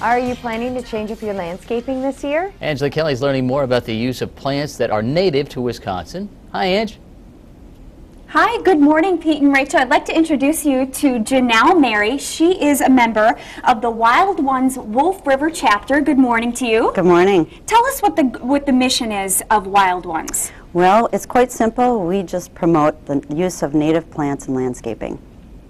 Are you planning to change up your landscaping this year? Angela Kelly's learning more about the use of plants that are native to Wisconsin. Hi, Ange. Hi, good morning, Pete and Rachel. I'd like to introduce you to Janelle Mary. She is a member of the Wild Ones Wolf River chapter. Good morning to you. Good morning. Tell us what the mission is of Wild Ones. Well, it's quite simple. We just promote the use of native plants in landscaping.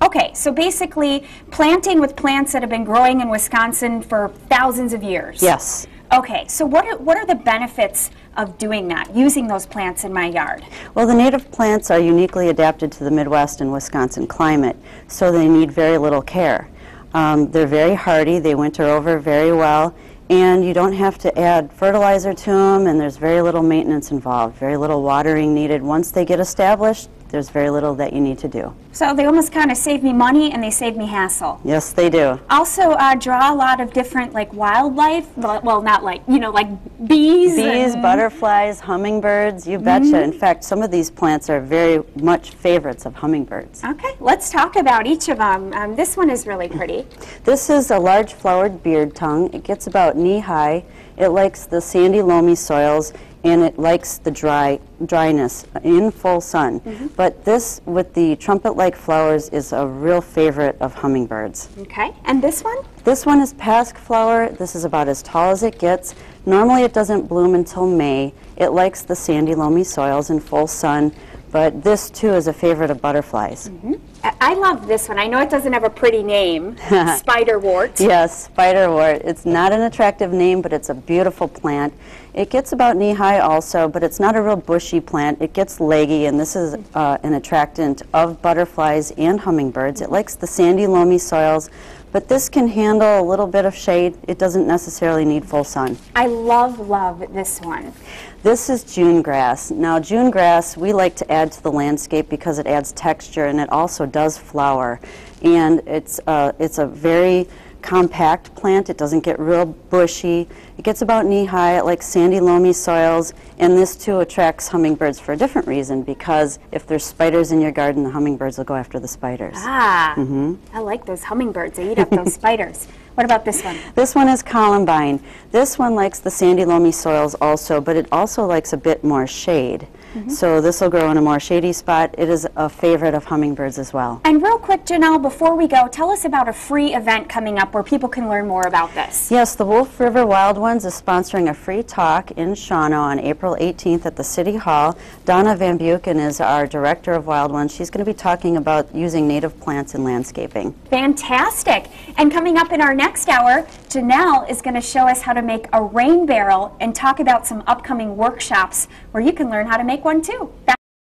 Okay, so basically planting with plants that have been growing in Wisconsin for thousands of years. Yes. Okay, so what are the benefits of doing that, using those plants in my yard? Well, the native plants are uniquely adapted to the Midwest and Wisconsin climate, so they need very little care. They're very hardy, they winter over very well, and you don't have to add fertilizer to them, and there's very little maintenance involved, very little watering needed. Once they get established, there's very little that you need to do. So they almost kind of save me money and they save me hassle. Yes, they do. Also draw a lot of different like wildlife, well not like, you know, like bees. Bees, butterflies, hummingbirds, you betcha. In fact, some of these plants are very much favorites of hummingbirds. Okay, let's talk about each of them. This one is really pretty. This is a large flowered beard tongue. It gets about knee-high. It likes the sandy, loamy soils, and it likes the dryness in full sun. But this, with the trumpet-like flowers, is a real favorite of hummingbirds. Okay, and this one? This one is pasque flower. This is about as tall as it gets. Normally it doesn't bloom until May. It likes the sandy, loamy soils in full sun, but this too is a favorite of butterflies. I love this one. I know it doesn't have a pretty name, spiderwort. Yes, spiderwort. It's not an attractive name, but it's a beautiful plant. It gets about knee-high also, but it's not a real bushy plant. It gets leggy, and this is an attractant of butterflies and hummingbirds. It likes the sandy, loamy soils, but this can handle a little bit of shade. It doesn't necessarily need full sun. I love this one. This is June grass. Now, June grass we like to add to the landscape because it adds texture and it also does flower. And it's a very compact plant. It doesn't get real bushy. It gets about knee-high. It likes sandy, loamy soils. And this too attracts hummingbirds for a different reason, because if there's spiders in your garden, the hummingbirds will go after the spiders. Ah, I like those hummingbirds. They eat up those spiders. What about this one? This one is columbine. This one likes the sandy, loamy soils also, but it also likes a bit more shade. So this will grow in a more shady spot. It is a favorite of hummingbirds as well. And real quick, Janelle, before we go, tell us about a free event coming up where people can learn more about this. Yes, the Wolf River Wild Ones is sponsoring a free talk in Shawano on April 18th at the City Hall. Donna Van Buchen is our director of Wild Ones. She's going to be talking about using native plants in landscaping. Fantastic. And coming up in our next hour, Janelle is going to show us how to make a rain barrel and talk about some upcoming workshops where you can learn how to make one too.